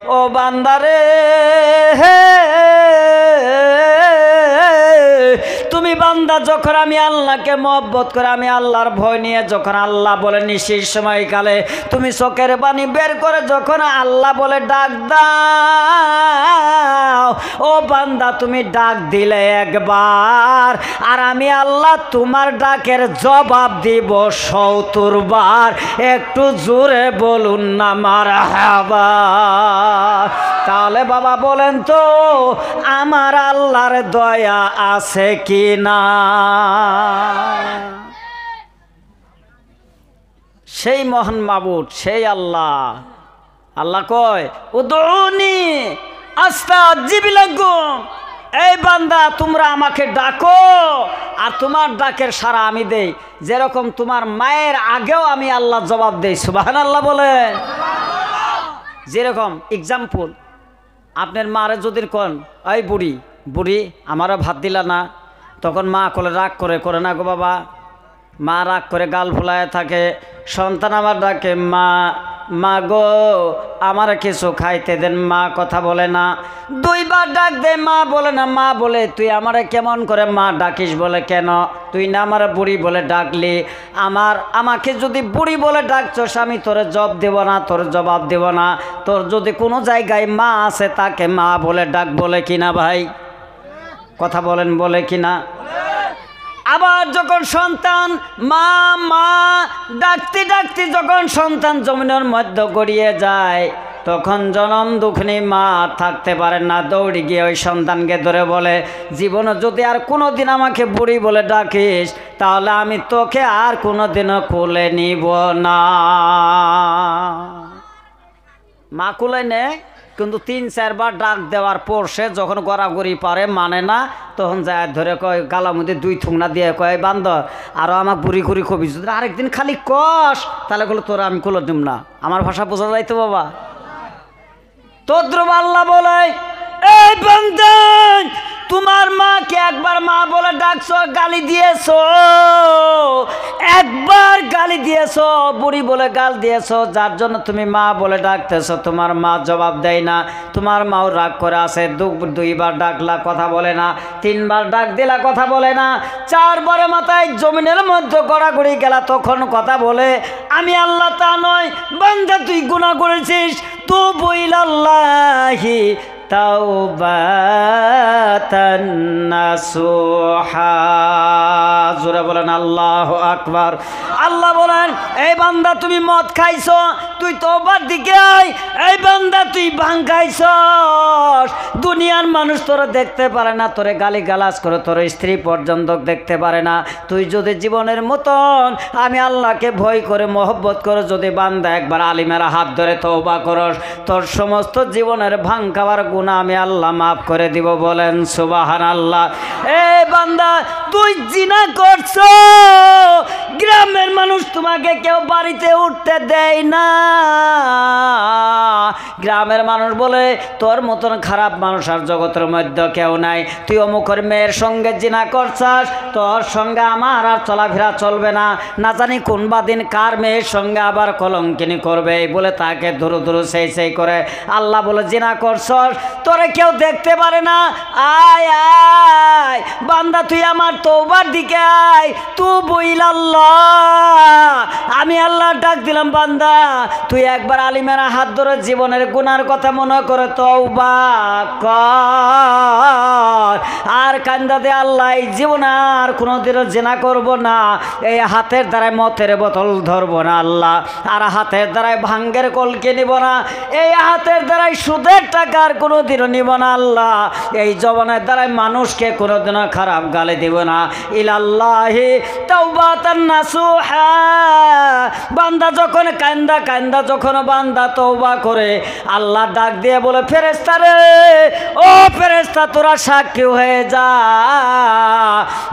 ও বান্দারে তুমি বান্দা যখন আমি আল্লাহকে মহব্বত করে আমি আল্লাহর ভয় নিয়ে যখন আল্লাহ বলে নিশির সময়কালে তুমি চোখের পানি বের করে যখন আল্লাহ বলে ডাক দাও, ও বান্দা তুমি ডাক দিলে একবার আর আমি আল্লাহ তোমার ডাকের জবাব দিব ৭০ বার। একটু জোরে বলুন না মারহাবা। তাহলে বাবা বলেন তো আমার আল্লাহর দয়া আছে কি না? সেই মহান মাবুদ সেই আল্লাহ। আল্লাহ কয় উদউনি আস্তাজিব লাকুম, এই বান্দা তোমরা আমাকে ডাকো আর তোমার ডাকের সাড়া আমি দেই। যেরকম তোমার মায়ের আগেও আমি আল্লাহ জবাব দেই। সুবহানাল্লাহ বলেন। যেরকম এক্সাম্পল আপনার মারে যদি কন এই বুড়ি বুড়ি আমারও ভাত দিলা না, তখন মা কোলে রাগ করে না গো বাবা, মা রাগ করে গাল ফুলায় থাকে। সন্তান আমার ডাকে মা মা গো আমার কিছু খাইতে দেন, মা কথা বলে না। ২ বার ডাক দে মা বলে না। মা বলে তুই আমারে কেমন করে মা ডাকিস? বলে কেন? তুই না আমার বুড়ি বলে ডাকলি, আমাকে যদি বুড়ি বলে ডাকছস আমি তোরে জবাব দেব না, তোর জবাব দেব না। তোর যদি কোনো জায়গায় মা আছে তাকে মা বলে ডাক, বলে কিনা ভাই? কথা বলেন বলে কিনা? আবার যখন সন্তান মা মা ডাকতে ডাকতে যখন সন্তান জমিনের মধ্যে গড়িয়ে যায় তখন জনম দুঃখিনী মা থাকতে পারেন না, দৌড়ে গিয়ে ওই সন্তানকে ধরে বলে জীবনে যদি আর কোনো দিন আমাকে বুড়ি বলে ডাকিস তাহলে আমি তোকে আর কোনো দিনও কোলে নিব না। মা কোলে নেয় কিন্তু ৩-৪ বার ডাক দেওয়ার পর সে যখন গড়াগড়ি পারে মানে না, তখন যায় ধরে কয় গালার মধ্যে 2 থুংনা দিয়ে কয় বান্দর আরও আমাকে বুড়ি করি কবি, যদি আরেকদিন খালি কষ তাহলে বলো তোরা আমি কোলে নিব না। আমার ভাষা বোঝা যাইতো বাবা? তদ্রুপ আল্লাহ বলে এই বান্দা তোমার মাকে একবার মা বলে ডাকছো, গালি দিয়েছো, একবার গালি দিয়েছো, বুড়ি বলে গাল দিয়েছো, যার জন্য তুমি মা বলে ডাকতেছো। তোমার মা জবাব দেয় না, তোমার মাও রাগ করে আছে। 2 বার ডাকলা কথা বলে না, 3 বার ডাক দিলা কথা বলে না, 4 বারে মাথায় জমিনের মধ্যে গড়াগড়ি গেলা তখন কথা বলে। আমি আল্লাহ তা নয় বান্দা তুই গুনাহ করেছিস, তুবু ইলাল্লাহি তাওবাতান নাসুহা। জোরে বলেন আল্লাহু আকবার। আল্লাহ বলেন এই বান্দা তুমি মদ খাইছো, তুই তওবার দিকে আয়। এই বান্দা তুই ভাং খাইছস, দুনিয়ার মানুষ তোরে দেখতে পারে না, তোরে গালি গালাজ করে, তোর স্ত্রী পর্যন্ত দেখতে পারে না। তুই যদি জীবনের মতন আমি আল্লাহকে ভয় করে মহব্বত করে যদি বান্দা একবার আলিমের হাত ধরে তওবা করস, তোর সমস্ত জীবনের ভাং খাওয়ার গুনাহ আমি আল্লাহ মাফ করে দিব। বলেন সুবহানাল্লাহ। এই বান্দা তুই জিনা করছো, গ্রামের মানুষ তোমাকে কেউ বাড়িতে উঠতে দেয় না। গ্রামের মানুষ বলে তোর মতন খারাপ মানুষ আর জগতের মধ্যে কেউ নাই, তুই অমুকের মেয়ের সঙ্গে জিনা করছাস, তোর সঙ্গে আমার আর চলাফেরা চলবে না, না জানি কোন বা দিন কার মেয়ের সঙ্গে আবার কলঙ্কিনী করবে বলে তাকে ধরু ধরু সেই করে। আল্লাহ বলে জিনা করছস, তোরে কেউ দেখতে পারে না, আয় আয় বান্দা তুই আমার তওবার দিকে আয়। তুবু ইলাল্লাহ, আমি আল্লাহ ডাক দিলাম বান্দা তুই একবার আলিমের হাত ধরে জীবনের গুনার কথা মনে করে তওবা কর। আর কান্দা দে আল্লাহ এই জীবন আর কোনোদিনও জিনা করব না, এই হাতের দ্বারাই মতের বোতল ধরবো না আল্লাহ, আর হাতের দ্বারাই ভাঙ্গের কলকে নিব না, এই হাতের দ্বারাই সুদের টাকার কোনোদিনও নিব না আল্লাহ, এই জবানের দ্বারাই মানুষকে কোনোদিনও খারাপ গালি দিব না। ইলাল্লাহি তাওবাতান নাসুহা। বান্দা যখন কান্দা যখন বান্দা তওবা করে আল্লাহ ডাক দিয়ে বলে ফেরেশতা রে, ও ফেরেশতা তোরা সাক্ষী হয়ে যা।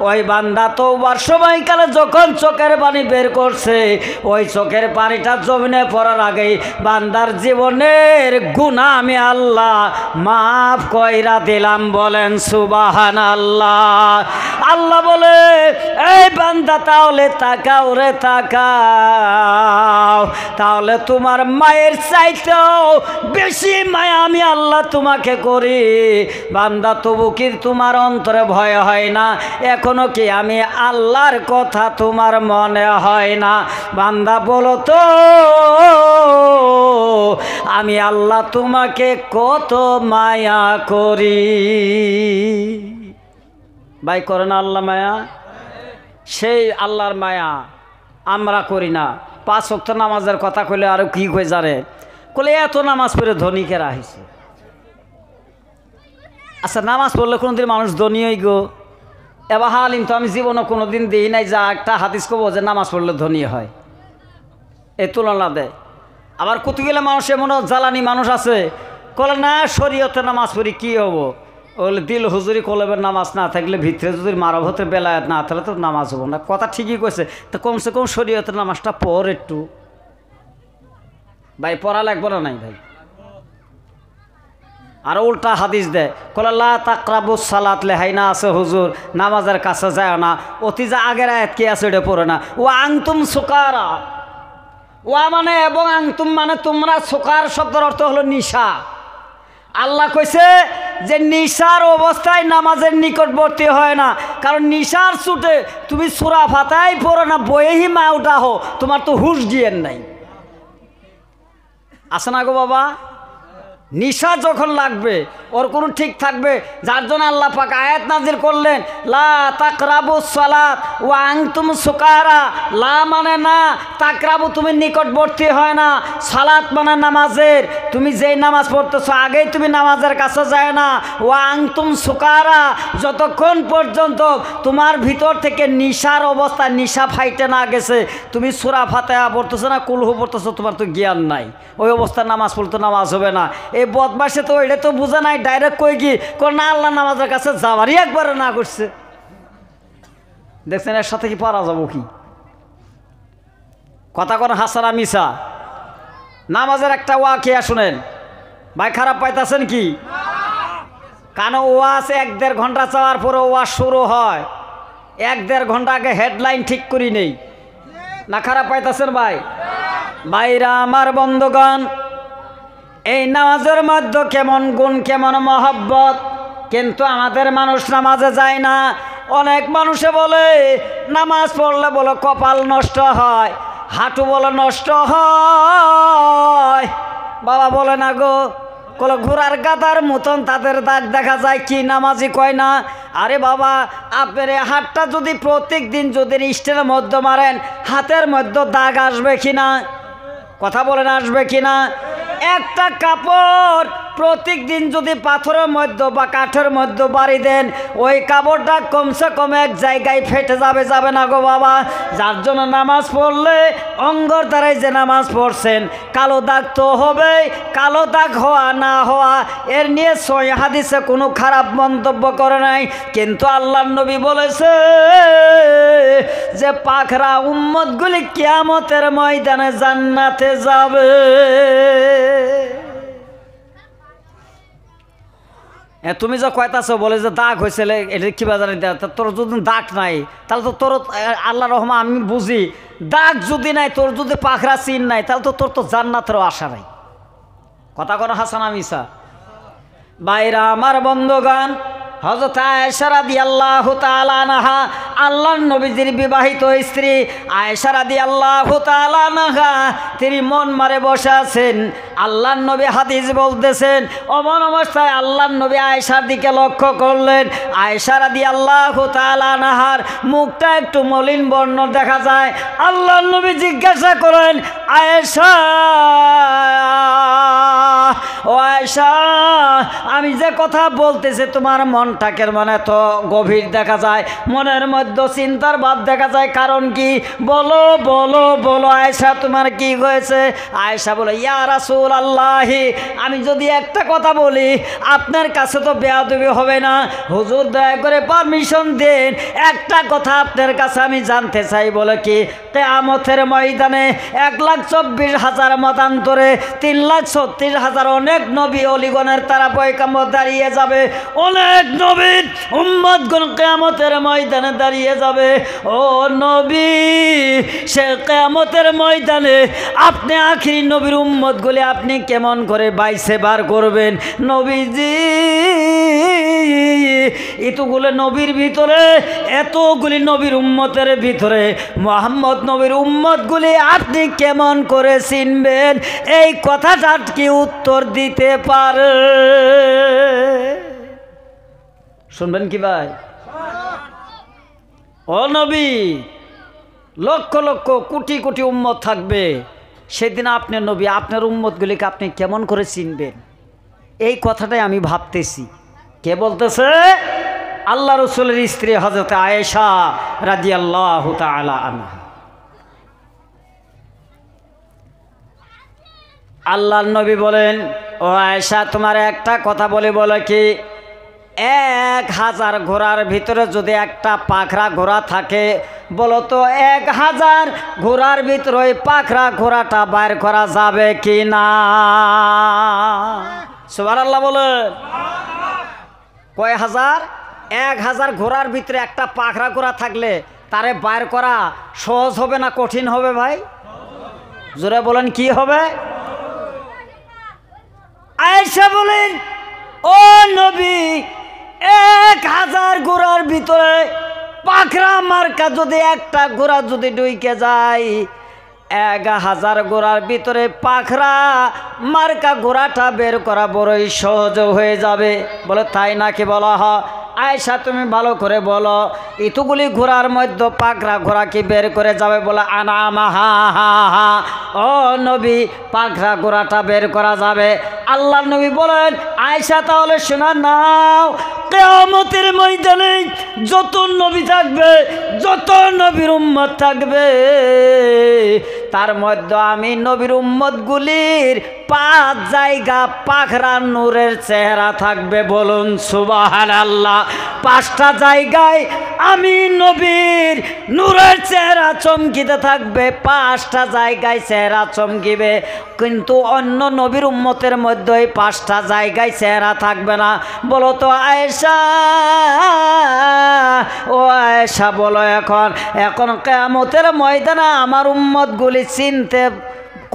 ওই বান্দা তওবার সময়কালে যখন চোখের পানি বের করছে, ওই চোখের পানিটা জমিনে পড়ার আগেই বান্দার জীবনের গুনাহ আমি আল্লাহ মাফ কইরা দিলাম। বলেন সুবহানাল্লাহ। আল্লাহ বলে এই বান্দা তাহলে তাকাও রে তাকাও, তাহলে তোমার মায়ের চাইতেও বেশি মায়া আমি আল্লাহ তোমাকে করি। বান্দা তবু কি তোমার অন্তরে ভয় হয় না? এখনো কি আমি আল্লাহর কথা তোমার মনে হয় না? বান্দা বলো তো আমি আল্লাহ তোমাকে কত মায়া করি। ভাই করে না আল্লাহ মায়া? সেই আল্লাহর মায়া আমরা করি না। 5 ওয়াক্ত নামাজের কথা কইলে আরো কি কই জানে, কইলে এত নামাজ পড়ে ধনীকেরা হয়েছে। আচ্ছা নামাজ পড়লে কোনোদিন মানুষ ধনী হই গো? এবার হালিম তো আমি জীবনে কোনোদিন দিই নাই যা একটা হাদিস কব যে নামাজ পড়লে ধনী হয়, এই তুলনা দেয়। আবার কতগুলো মানুষ এমন জ্বালানি মানুষ আছে কলে না শরীয়তে নামাজ পড়ি কি হবো, বলে দিল হুজুরি কলবের নামাজ না থাকলে ভিতরে যদি মারব হতে বেলায় না তাহলে তো নামাজ হবো না। কথা ঠিকই কইছে, তো কমসে কম শরীয়তের নামাজটা পড় একটু। ভাই পড়া লাগবে না নাই ভাই? আর উল্টা হাদিস দেয় কলে লা তাকরাবুস সালাত লেহাইনা আছে হুজুর, নামাজের কাছে যায় না। অতি যা আগের আয়াত কি আছে এটা পড়ে না। ও আংতুম সুকারা, ওয়া মানে এবং আংতুম মানে তোমরা, সুকার শব্দের অর্থ হলো নিশা। আল্লাহ কইছে যে নিশার অবস্থায় নামাজের নিকটবর্তী হয় না, কারণ নিশার ছুটে তুমি সূরা ফাতিহাই পড়ো না, বইয়েই মা উঠা হো, তোমার তো হুশ জ্ঞান নাই। আছে না গো বাবা? নিশা যখন লাগবে ওর কোনো ঠিক থাকবে, যার জন্য আল্লাহ পাক আয়াত নাজিল করলেন লা তাকরাবুস সালাত ওয়া আনতুম সুকারা। লা মানে না, তাকরাবু তুমি নিকটবর্তী হয় না, সালাত মানে নামাজের, তুমি যেই নামাজ পড়তেছো আগেই তুমি নামাজের কাছে যায় না। ওয়া আনতুম সুকারা, যতক্ষণ পর্যন্ত তোমার ভিতর থেকে নিশার অবস্থা, নিশা ফাইটে না গেছে, তুমি সূরা ফাতিহা পড়তেছো না, কুলহু পড়তেছো, তোমার তো জ্ঞান নাই, ওই অবস্থায় নামাজ পড়তে নামাজ হবে না। এই বদমাসে তো এটা তো বুঝে নাই, ডাইরেক্ট কই কি না আল্লাহ নামাজের কাছে যাওয়ারই একবারে না করছে। দেখছেন এর সাথে কি পারা যাবো কি? কথা কোন হাসানা মিশা? নামাজের একটা ওয়াকিয়া শুনেন ভাই, খারাপ পাইতেছেন কি? কারণ ওয়াজ 1-1.5 ঘন্টা চাওয়ার পরে ওয়াজ শুরু হয়, 1-1.5 ঘন্টা আগে হেডলাইন ঠিক করি নেই না। খারাপ পাইতেছেন ভাই? ভাইরা আমার বন্ধুগণ, এই নামাজের মধ্যে কেমন গুণ, কেমন মহব্বত, কিন্তু আমাদের মানুষ নামাজে যায় না। অনেক মানুষে বলে নামাজ পড়লে বলে কপাল নষ্ট হয়, হাঁটু বলে নষ্ট হয়। বাবা বলে না গো, কলে ঘোড়ার গাদার মতন তাদের দাগ দেখা যায়, কি নামাজি কয় না। আরে বাবা আপনার হাতটা যদি প্রত্যেক দিন যদি স্টের মধ্যে মারেন, হাতের মধ্যে দাগ আসবে কিনা? কথা বলেন আসবে কিনা? একটা কাপড় প্রত্যেক দিন যদি পাথরের মধ্যে বা কাঠের মধ্যে বাড়ি দেন, ওই কাপড়টা কমসে কম এক জায়গায় ফেটে যাবে, যাবে না গো বাবা? যার জন্য নামাজ পড়লে অঙ্গর দ্বারাই যে নামাজ পড়ছেন, কালো দাগ তো হবে, কালো দাগ হওয়া না হওয়া এর নিয়ে সহিহ হাদিসে কোনো খারাপ মন্তব্য করে নাই। কিন্তু আল্লাহর নবী বলেছে যে পাখরা উম্মতগুলি কিয়ামতের ময়দানে জান্নাতে যাবে। তুমি যা কয়তাছো বলে যে দাগ হয়েছে, এটা কি বাজারে দেয়? তোর যদি দাগ নাই তাহলে তো তোর আল্লাহ রহমা আমি বুঝি, দাগ যদি নাই, তোর যদি পাখরা চিন নাই, তাহলে তো তোর তো জান্নাতেরও আশা নাই। কথা কোনো হাসানা মিশা? বাইরা আমার বন্ধুগান, হযরত আয়েশা রাদিয়াল্লাহু তাআলা আনহা, আল্লাহর নবীজির বিবাহিত স্ত্রী আয়েশা রাদিয়াল্লাহু তাআলা আনহা, তিনি মন মারে বসে আছেন। আল্লাহর নবী হাদিস বলতেছেন, অমন অবস্থায় আল্লাহর নবী আয়েশার দিকে লক্ষ্য করলেন। আয়েশা রাদিয়াল্লাহু তাআলা আনহার মুখটা একটু মলিন বর্ণ দেখা যায়। আল্লাহর নবী জিজ্ঞাসা করেন, আয়েশা, ও আয়েশা, আমি যে কথা বলতেছি তোমার মনটাকে মানে তো গভীর দেখা যায়, মনের মধ্যে চিন্তার ভাব দেখা যায়, কারণ কি? বলো বলো বলো আয়েশা, তোমার কি হয়েছে? আয়েশা বলে, ইয়া রাসূলুল্লাহ, আমি যদি একটা কথা বলি আপনার কাছে তো বেয়াদবি হবে না, হুজুর দয়া করে পারমিশন দেন, একটা কথা আপনার কাছে আমি জানতে চাই। বলে কি? কিয়ামতের ময়দানে 1,24,000 মতান্তরে 3,36,000 হাজার অনেক নবী অলিগণের তারা পয়গাম্বর দাঁড়িয়ে যাবে, অনেক নবীর উম্মতগণ কিয়ামতের ময়দানে দাঁড়িয়ে যাবে। ও নবী, সে কিয়ামতের ময়দানে আপনি আখিরি নবীর উম্মতগুলি আপনি কেমন করে বাইসে বার করবেন? নবীজি, এতগুলো নবীর ভিতরে, এতগুলি নবীর উম্মতের ভিতরে মুহাম্মদ নবীর উম্মতগুলি আপনি কেমন করে চিনবেন? এই কথাটার কি উত্তর দিতে পারে? শুনবেন কি ভাই? ও নবী, লক্ষ লক্ষ কোটি কোটি উম্মত থাকবে, সেদিন আপনি নবী, আপনার উম্মতগুলিকে আপনি কেমন করে চিনবেন? এই কথাটাই আমি ভাবতেছি। কে বলতেছে? আল্লাহ রসুলের স্ত্রী হযরত আয়েশা রাদিয়াল্লাহু তাআলা আনহা। আল্লাহর নবী বলেন, ও আয়েশা, তোমার একটা কথা বলে কি, 1000 ঘোড়ার ভিতরে যদি একটা পাখরা ঘোড়া থাকে, বলো তো 1000 ঘোড়ার ভিতরে ওই পাখরা ঘোড়াটা বাইর করা যাবে কি না? সুবহানাল্লাহ বলেন। কয় হাজার? 1000 ঘোড়ার ভিতরে একটা পাখরা ঘোড়া থাকলে তারে বাইর করা সহজ হবে না কঠিন হবে ভাই? জোরে বলেন, কি হবে? আয়েশা বলেন, ও নবী, 1000 ঘোড়ার ভিতরে পাখরা মার্কা যদি একটা ঘোড়া যদি ঢুকে যায়, 1000 ঘোড়ার ভিতরে পাখরা মার্কা ঘোড়াটা বের করা বড়ই সহজ হয়ে যাবে। বলে তাই নাকি? বলা হয়। আয়েশা, তুমি ভালো করে বলো, এতগুলি ঘোড়ার মধ্যে পাখরা ঘোড়া কি বের করে যাবে? বলে আনামা, হা হা হা। ও নবী, পাখরা ঘোড়াটা বের করা যাবে। আল্লাহ নবী বলেন, আয়েশা তাহলে শোনা নাও, কিয়ামতের ময়দানে যত নবী থাকবে, যত নবীর উম্মত থাকবে, তার মধ্যে আমি নবীর উম্মতগুলির 5 জায়গা পাখরা নূরের চেহারা থাকবে। বলুন সুবহানাল্লাহ। 5টা জায়গায় আমি নবীর নূরের চেহারা চমকিতে থাকবে, 5টা জায়গায় চেহারা চমকিবে। কিন্তু অন্য নবীর উম্মতের মধ্যে এই 5টা জায়গায় চেহারা থাকবে না। বলো তো আয়েশা, ও আয়েশা বলো, এখন কিয়ামতের ময়দানে আমার উম্মতগুলি চিনতে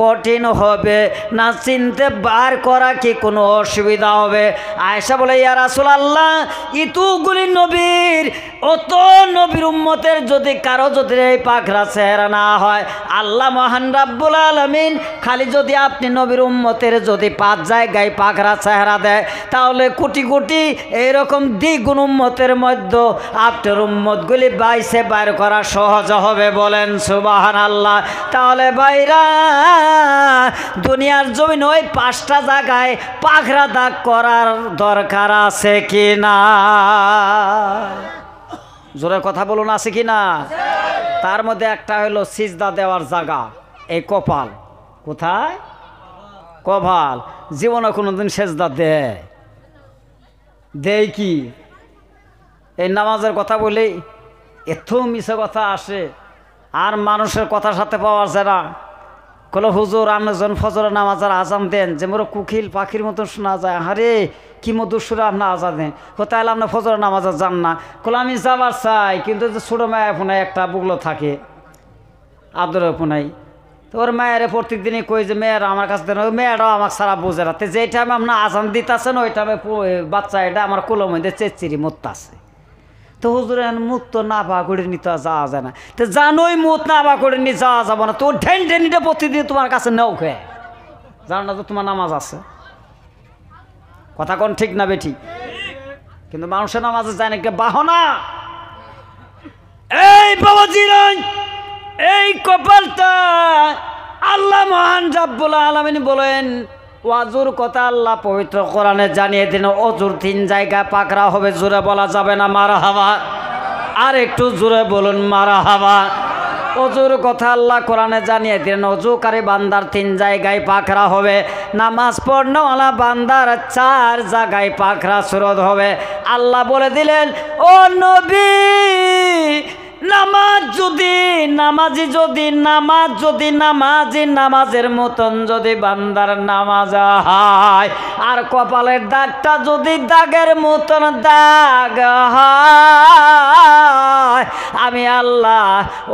কঠিন হবে না চিনতে বার করা কি কোনো অসুবিধা হবে? আয়েশা বলে, ইয়া রাসূলুল্লাহ, এতগুলি নবীর, অত নবীর উম্মতের যদি কারো যদি এই পাখরা চেহারা না হয়, আল্লাহ মহান রাব্বুল আলামিন খালি যদি আপনি নবীর উম্মতের যদি 5 জায়গায় পাখরা চেহারা দেয়, তাহলে কোটি কোটি এইরকম দ্বিগুণ উম্মতের মধ্যে আপনার উম্মতগুলি বাইসে বাইর করা সহজ হবে। বলেন সুবহানাল্লাহ। তাহলে ভাইরা, দুনিয়ার জমিন ওই 5টা জায়গায় পাখরা দাগ করার দরকার আছে কি না? জোরে কথা বলুন, আছে কি না? তার মধ্যে একটা হলো সিজদা দেওয়ার জায়গা, এই কপাল। কোথায়? কপাল। জীবনে কোনোদিন সেজদা দেয় কি? এই নামাজের কথা বলি এত মিছে কথা আসে, আর মানুষের কথার সাথে পাওয়া যায় না। কলো হুজুর, আপনি যখন ফজরের নামাজের আজান দেন, যে মোর কুকিল পাখির মতন শোনা যায়, আরে কি মধুর সুরে আপনার আজান দেন। কোথায় আপনি ফজরের নামাজে যান না? কলো আমি যাবার চাই, কিন্তু যে ছোটো মায়া ফোনায় একটা বুগলো থাকে আদর ফোনাই, তো ওর মায়ের প্রত্যেক দিনই কই যে মেয়েরা আমার কাছে দেন, ওই মেয়েরাও আমাকে সারা বোঝে না। তো যেই টাইমে আপনার আজান দিতেছেন, ওই টাইমে বাচ্চা এটা আমার কোলো মধ্যে চেচিরি মরতাছে। তো হুজুরে মুখ তো না পা করে নিতে যাওয়া যায় না। তো জানোই মুখ না পা করে নিয়ে যাওয়া যাবো না, তো ঢেনটা প্রতিদিন তোমার কাছে নেও খেয়ে জানো না তো তোমার নামাজ আছে। কথা কোন ঠিক না বেঠিক? কিন্তু মানুষের নামাজে যায় না, একটা বাহনা। এই বাবাজি, এই কপালটা আল্লাহ মহান রাব্বুল আলামিন বলেন, ওয়াজুর কথা আল্লাহ পবিত্র কোরআনে জানিয়ে দিন, অজুর 3 জায়গায় পাকড়া হবে। জোরে বলা যাবে না মারহাবা? আর একটু জোরে বলুন মারহাবা। অজুর কথা আল্লাহ কোরআনে জানিয়ে দিন, অজুকারী বান্দার 3 জায়গায় পাকড়া হবে। নামাজ পড়নেওয়ালা বান্দার 4 জায়গায় পাকড়া সুরত হবে। আল্লাহ বলে দিলেন, ও নবী, নামাজের মতন যদি বান্দার নামাজ হয়, আর কপালের দাগটা যদি দাগের মতন দাগ হয়, আমি আল্লাহ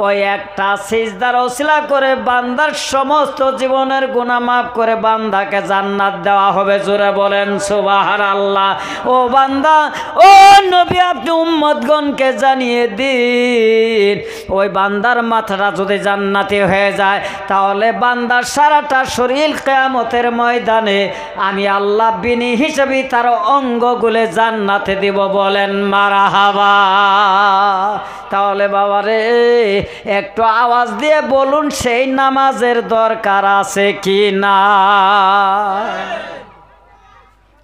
ওই একটা সিজদার ওসিলা করে বান্দার সমস্ত জীবনের গুনাহ মাফ করে বান্দাকে জান্নাত দেওয়া হবে। জোরে বলেন সুবহানাল্লাহ। ও বান্দা, ও নবী, আপনি উম্মতগণকে জানিয়ে দিন, ওই বান্দার মাথাটা যদি জান্নাতি হয়ে যায়, তাহলে বান্দার সারাটা শরীর কিয়ামতের ময়দানে আমি আল্লাহ বিনি হিসেবে তার অঙ্গগুলো জান্নাতে দিব। বলেন মারহাবা। তাহলে বাবারে একটু আওয়াজ দিয়ে বলুন, সেই নামাজের দরকার আছে কি না?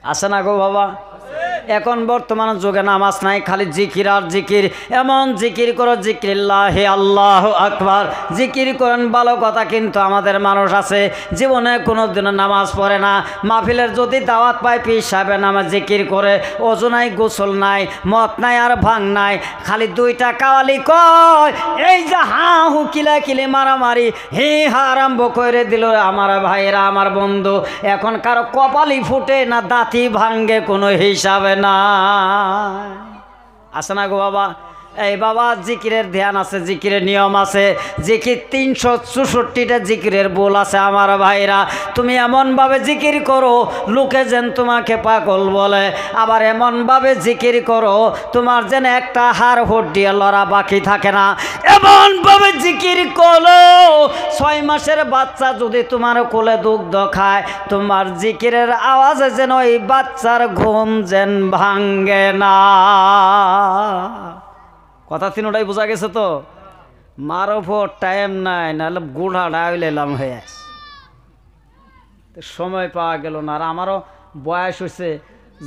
আছে না গো বাবা? এখন বর্তমান যুগে নামাজ নাই, খালি জিকির আর জিকির। এমন জিকির করো, জিকিরিল্লাহ আল্লাহু আকবার, জিকির করেন, ভালো কথা। কিন্তু আমাদের মানুষ আছে জীবনে কোনো দিন নামাজ পড়ে না। মাহফিলের যদি দাওয়াত পায়, পীর সাহেবের নামে জিকির করে, ওযু নাই, গোসল নাই, মদ নাই আর ভাং নাই, খালি দুইটা কাওয়ালি কয়। এই যে হা হু কিলাকিলি মারামারি হে হা আরম্ভ করে দিল আমার ভাইরা, আমার বন্ধু। এখন কারো কপালই ফুটে না, দাঁতই ভাঙ্গে, কোনো হিসাবে না। আছে না গো বাবা? এই বাবা, জিকিরের ধ্যান আছে, জিকিরের নিয়ম আছে, জিকির 364টা জিকিরের বোল আছে। আমার ভাইরা, তুমি এমনভাবে জিকির করো লোকে যেন তোমাকে পাগল বলে, আবার এমনভাবে জিকির করো তোমার যেন একটা হাড় হড্ডি লড়া বাকি থাকে না। এমনভাবে জিকির করো 6 মাসের বাচ্চা যদি তোমার কোলে দুগ্ধ খায়, তোমার জিকিরের আওয়াজে যেন ওই বাচ্চার ঘুম যেন ভাঙ্গে না। কথা তিনটাই বোঝা গেছে তো? মারফো টাইম নাই, নাহলে গুড়া ডাইলাম হয়ে আস, সময় পাওয়া গেল না। আর আমারও বয়স হয়েছে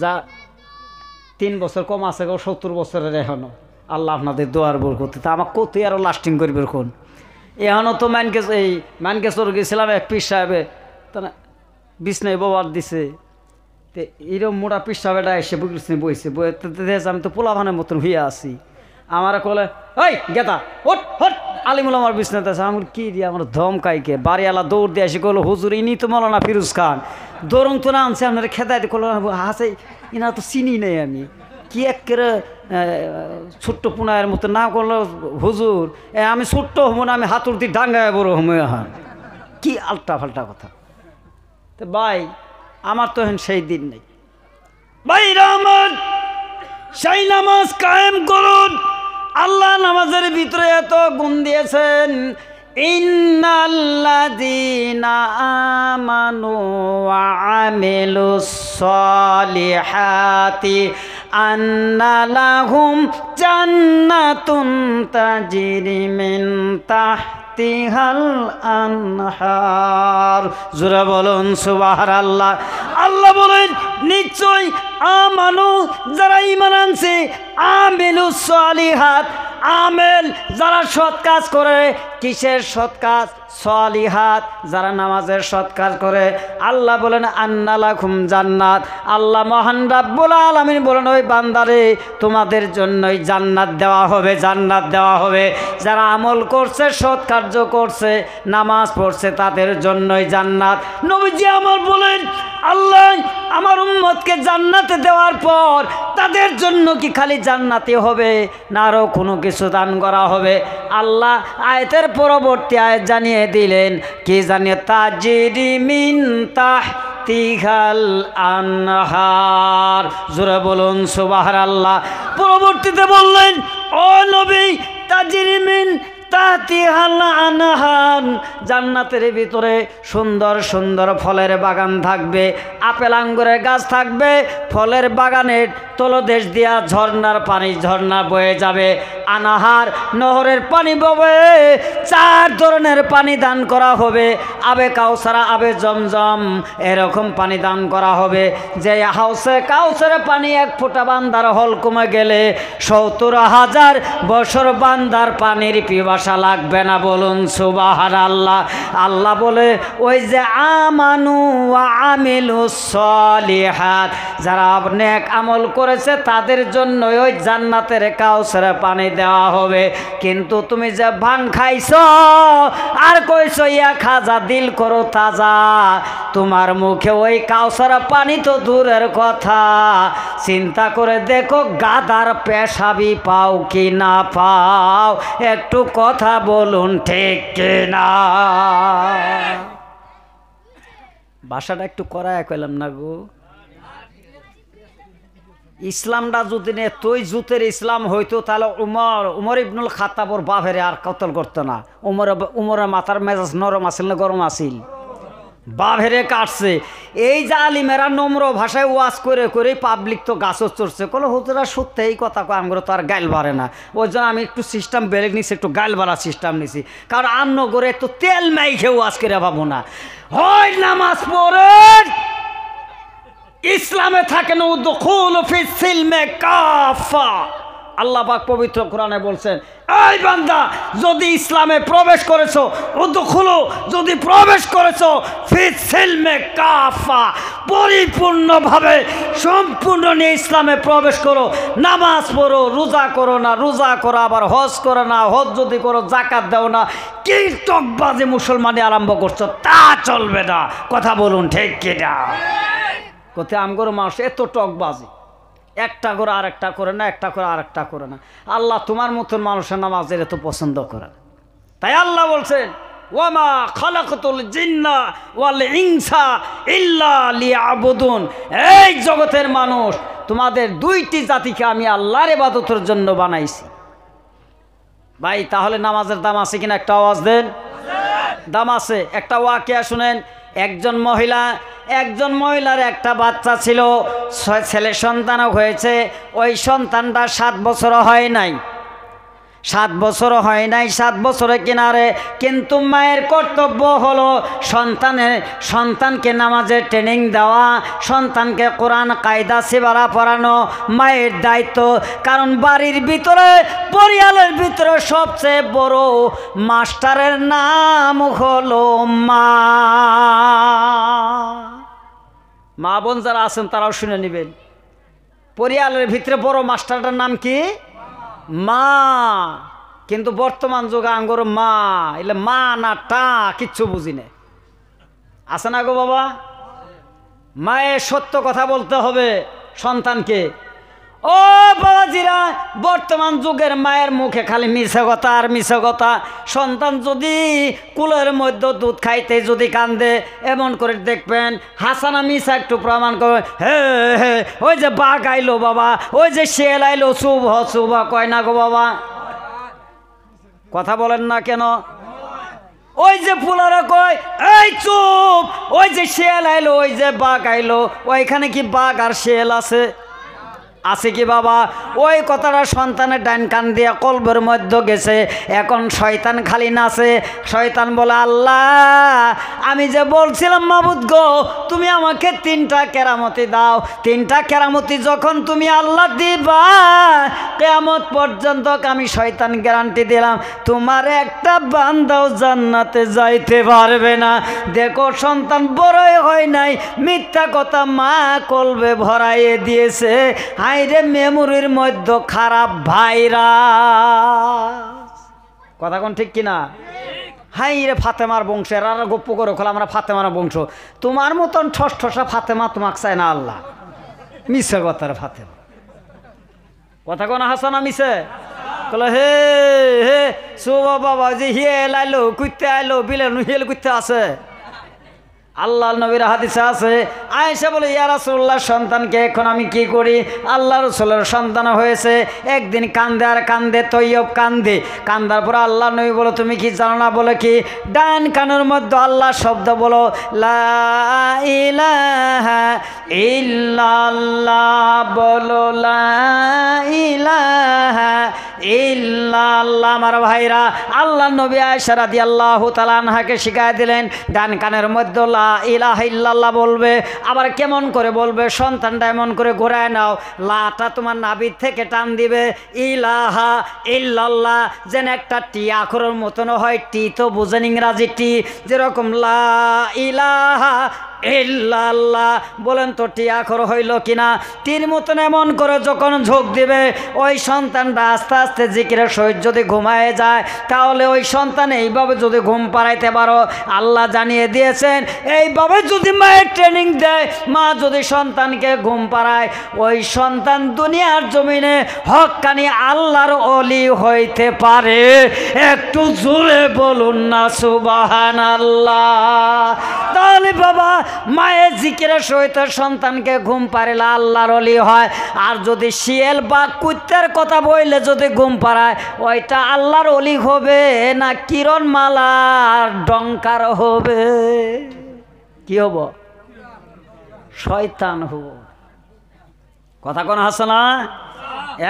যা 3 বছর কম আছে, 70 বছরের এখনো। আল্লাহ আপনাদের দোয়ার বোর করতে, তা আমার কতই আরও লাস্টিং করবে কোন। এখনও তো মানকেশ্বর গেছিলাম, এক পীর সাহেবে তা বিছনায় বাবার দিছে, তো এরকম মোটা পীর সাহেবটা এসে বইছে, আমি তো পোলাভানের মতন হইয়া আছি। আমার কলে, ওই গেতা ওট হট, আলিমুল আমার বিছনাতে আছে। আমার কি দিয়ে আমার ধমকাইকে বাড়িওয়ালা দৌড় দিয়ে এসে করলো, হুজুর ইনি তো মৌলানা ফিরোজ খান, দৌড়ন তো না আনছে আপনার খেদাইতে করলো। হাসে, ইনা তো চিনি নেই আমি, কি একেবারে ছোট্ট পুনায়ের মতো না করলো। হুজুর আমি ছোট্ট হবো না, আমি হাতুর দিয়ে ডাঙ্গায় বড় হবো। এখন কি আলটা ফাল্টা কথা। তো ভাই, আমার তো এখন সেই দিন নেই। ভাই আমার সেই নামাজ কায়েম করুন। আল্লাহ নামাজের ভিতরে এত গুণ দিয়েছেন, ইন্নাল্লাযীনা আমানু ওয়া আমিলুস সলিহাতি আন্না লাহুম জান্নাতুন তাজরি মিন তাহতিহাল আনহার। জোরে বলুন সুবহানাল্লাহ। আল্লাহ বলেন, নিশ্চয় আমানু, যারা ঈমান আনছে, আমিলুস সলিহাত, আমেল যারা সৎ কাজ করে। কিসের সৎ কাজ? সলিহাত, যারা নামাজের সৎ কাজ করে। আল্লাহ বলেন আন্না লাকুম জান্নাত। আল্লাহ মহান রাব্বুল আলামিন বলেন, ওই বান্দারে তোমাদের জন্যই জান্নাত দেওয়া হবে, জান্নাত দেওয়া হবে। যারা আমল করছে, সৎ কার্য করছে, নামাজ পড়ছে, তাদের জন্যই জান্নাত। নবীজি আমার বলেন, আল্লাহ আমার উম্মতকে জান্নাতে দেওয়ার পর তাদের জন্য কি খালি জান্নাতি হবে না আরও কোনো কিছু দান করা হবে? আল্লাহ আয়াতের পরবর্তী আয়াত জানিয়ে দিলেন, কি জানিয়ে? তাজরি মিন তাহতিহাল আনহার। জোরে বলুন সুবহানাল্লাহ। পরবর্তীতে বললেন, ও নবী, তাজরি মিন তাহতিহাল আনহার, জান্নাতের ভিতরে সুন্দর সুন্দর ফলের বাগান থাকবে, আপেল আঙ্গুরের গাছ থাকবে, ফলের বাগানের তলদেশ দিয়া ঝর্ণার পানি, ঝর্ণা বয়ে যাবে, আনাহার নহরের পানি ববে। 4 ধরনের পানি দান করা হবে, আবে কাউসারা, আবে জমজম, এরকম পানি দান করা হবে। যে হাউসে কাউসারের পানি 1 ফোঁটা বান্দার হল কমে গেলে 70,000 বছর বান্দার পানির পিপাসা লাগবে না। বলুন সুবহানাল্লাহ। আল্লাহ বলে, ওই যে আমানু ওয়া আমিলুস সলিহাত, যারা নেক আমল করেছে তাদের জন্য ওই জান্নাতের কাউসারে পানি দেওয়া হবে। কিন্তু তুমি যে ভাং খাইছ আর কইছ ইয়া খাজা দিল করো তাজা, তোমার মুখে ওই কাউসারা পানি তো দূরের কথা, চিন্তা করে দেখো গাদার পেশাবি পাও কি না পাও, একটু কথা বলুন ঠিক কিনা। ভাষাটা একটু করায় কইলাম না গো। ইসলামটা যদি নে তুই জুতের ইসলাম হইতো তাহলে উমর ইবনুল খাত্তাবর বাপেরে আর কতল করতো না। উমরের মাথার মেজাজ নরম আসিল না গরম আসিল, বাপেরে কাটছে। এই যে আলিমেরা নম্র ভাষায় ওয়াজ করে করে পাবলিক তো গাছও চড়ছে, কোনো হুজুরা সত্যি এই কথা কয় আমগুলো তো আর গাইল বাড়ে না। ওই জন্য আমি একটু সিস্টেম বেড়ে নিছি, একটু গাইল বাড়া সিস্টেম নিছি, কারণ আমনগরে একটু তেল মাই খেয়ে ওয়াজ করে পাবো না। হয় নামাজ পড়েন, ইসলামে থাকেন উদখুল ফিস সিলমে কাফা। আল্লাহ পাক পবিত্র কোরআনে বলছেন, এই বান্দা যদি ইসলামে প্রবেশ করেছো, উদখুলু যদি প্রবেশ করেছো ফিস সিলমে কাফা, পরিপূর্ণভাবে সম্পূর্ণ নিয়ে ইসলামে প্রবেশ করো। নামাজ পড়ো, রোজা করো না, রোজা করো আবার হজ করো না, হজ যদি করো জাকাত দাও না, কি টকবাজি মুসলমানি আরম্ভ করছো তা চলবে না। কথা বলুন ঠিক কিনা। কোথায় আমগর মানুষ এত টকবাজি, একটা করে আর একটা করে না, একটা করে আর একটা করে না। আল্লাহ তোমার মতন মানুষের নামাজের এত পছন্দ করেন। তাই আল্লাহ বলছেন, ওয়ামা খালাকতুল জিন্না ওয়াল ইনসা ইল্লা লিয়াবুদুন, এই জগতের মানুষ তোমাদের দুইটি জাতিকে আমি আল্লাহর ইবাদতের জন্য বানাইছি। ভাই তাহলে নামাজের দাম আছে কিনা একটা আওয়াজ দেন। দাম আছে। একটা ওয়াকিয়া শুনেন। একজন মহিলার একটা বাচ্চা ছিল, ছেলে সন্তানও হয়েছে। ওই সন্তানটা 7 বছর হয় নাই, 7 বছর হয় নাই, 7 বছরের কিনারে। কিন্তু মায়ের কর্তব্য হলো সন্তানকে নামাজের ট্রেনিং দেওয়া, সন্তানকে কোরআন কায়দা সিবারা পড়ানো মায়ের দায়িত্ব। কারণ বাড়ির ভিতরে, পরিয়ালের ভিতরে সবচেয়ে বড় মাস্টারের নাম হলো মা। মা বোন যারা আছেন তারাও শুনে নেবেন, পরিয়ালের ভিতরে বড় মাস্টারটার নাম কি? মা। কিন্তু বর্তমান যুগে আঙ্গর মা এলে মা না টা কিচ্ছু বুঝি না। আছে না গো বাবা? মায়ের সত্য কথা বলতে হবে সন্তানকে। ও বাবাজিরা, বর্তমান যুগের মায়ের মুখে খালি মিছে কথা আর মিছে কথা। সন্তান যদি কুলের মধ্যে দুধ খাইতে যদি কান্দে, এমন করে দেখবেন হাসানা মিছা একটু প্রমাণ করে, হে হে ওই যে বাঘ আইলো বাবা, ওই যে শেল আইলো, শুভ শুভ কয় না গো বাবা? কথা বলেন না কেন? ওই যে ফুলারা কয় এই চুপ, ওই যে শেল আইলো, ওই যে বাঘ আইলো, ওইখানে কি বাঘ আর শেল আছে? আছে কি বাবা? ওই কথাটা সন্তানের ডাইন কান দিয়া কলবের মধ্যে গেছে। এখন শয়তান খালি নাচে। শয়তান বলে, আল্লাহ আমি যে বলছিলাম মাবুদ গো তুমি আমাকে 3টা কেরামতি দাও। 3টা কেরামতি যখন তুমি আল্লাহ দিবা, কিয়ামত পর্যন্ত আমি শয়তান গ্যারান্টি দিলাম তোমার একটা বান্দাও জান্নাতে যাইতে পারবে না। দেখো সন্তান বড়ই হয় নাই, মিথ্যা কথা মা কলবে ভরাইয়ে দিয়েছে। হাইরে মেমোরির মধ্যে খারাপ ভাইরাস। কথা কোন ঠিক কিনা? হাই রে ফাতেমার বংশের আর গপ্প করে খোলা আমরা ফাতেমার বংশ। তোমার মতন ঠসঠসা ফাতেমা তোমাকে চায় না আল্লাহ। মিছে কথার ফাতেমা। কথা কোন হাসানা মিছে কলে হে হে সুবা বাবা যে হিয়েল আইলো কুইতে আইলো বিলে হিয়েল কুইতে আছে। আল্লাহ নবীর হাদিসে আছে, আয়েশা বলে ইয়া রাসূলুল্লাহ সন্তানকে এখন আমি কি করি? আল্লাহ রাসূলের সন্তান হয়েছে। একদিন কান্দে আর কান্দে, তৈয়ব কান্দে। কান্দার পর আল্লাহ নবী বলো তুমি কি জানো না? বলে কি? ডান কানের মধ্যে আল্লাহ শব্দ বলো, লা ইলাহা ইল্লাল্লাহ, বলো লা ইলাহা ইল্লাল্লাহ। আমার ভাইরা, আল্লাহ নবী আয়েশা রাদিয়াল্লাহু তাআলা আনহাকে শিখায় দিলেন ডান কানের মধ্যে লা ইলাহা ইল্লাল্লাহ বলবে। আবার কেমন করে বলবে? সন্তানটা এমন করে ঘোরায় নাও, লাটা তোমার নাভির থেকে টান দিবে, ইলাহা ইল্লাল্লাহ যেন একটা টি আখরের মতন হয়। টি তো বুঝেন ইংরাজি টি, যেরকম লা ইলাহা ইল্লাল্লাহ। বলেন তো টিয়াখর হইল কিনা? তীর মতন এমন করে যখন ঝোঁক দিবে, ওই সন্তানটা আস্তে আস্তে জিকিরের সহিত যদি ঘুমায় যায়, তাহলে ওই সন্তান এইভাবে যদি ঘুম পাড়াইতে পারো, আল্লাহ জানিয়ে দিয়েছেন এইভাবে যদি মায়ের ট্রেনিং দেয়, মা যদি সন্তানকে ঘুম পাড়ায়, ওই সন্তান দুনিয়ার জমিনে হক্কানি আল্লাহর ওলি হইতে পারে। একটু জোরে বলুন না সুবহানাল্লাহ। তাহলে বাবা, মায়ের জিকিরের সহিত সন্তানকে ঘুম পাড়াইলে আল্লাহর ওলি হয়। আর যদি শিয়াল বা কুত্তার কথা বললে যদি ঘুম পাড়ায়, ওইটা আল্লাহর ওলি হবে না কিরণমালার ডঙ্কার হবে? কি হব? শয়তান হব। কথা কোন হাসে না?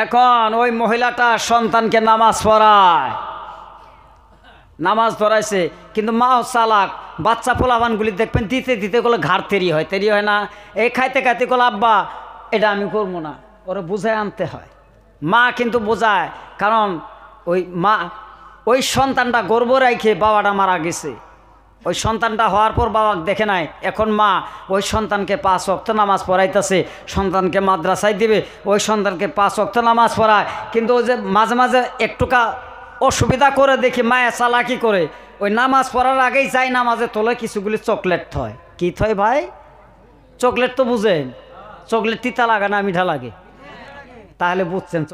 এখন ওই মহিলাটা সন্তানকে নামাজ পড়ায়, নামাজ ধরাইছে, কিন্তু মাও চালাক। বাচ্চা পোলাপানগুলি দেখবেন দিতে দিতে গেলে ঘাড় তেরি হয় না? এই খাইতে খাইতে গেলে আব্বা এটা আমি করবো না, ওরা বুঝায় আনতে হয়। মা কিন্তু বোঝায়, কারণ ওই মা ওই সন্তানটা গর্ব রাখে বাবাটা মারা গেছে, ওই সন্তানটা হওয়ার পর বাবাকে দেখে নাই। এখন মা ওই সন্তানকে 5 ওয়াক্ত নামাজ পড়াইতেছে, সন্তানকে মাদ্রাসায় দিবে, ওই সন্তানকে 5 ওয়াক্ত নামাজ পড়ায়। কিন্তু ওই যে মাঝে মাঝে একটুকা অসুবিধা করে দেখি মায়া চালাকি করে, ওই নামাজ পড়ার আগেই যাই নামাজে তোলে কিছুগুলি চকলেট থয়। কি থয় ভাই? চকলেট তো বুঝেন, চকলেট তিতা লাগে না মিঠা লাগে? তাহলে বুঝছেন।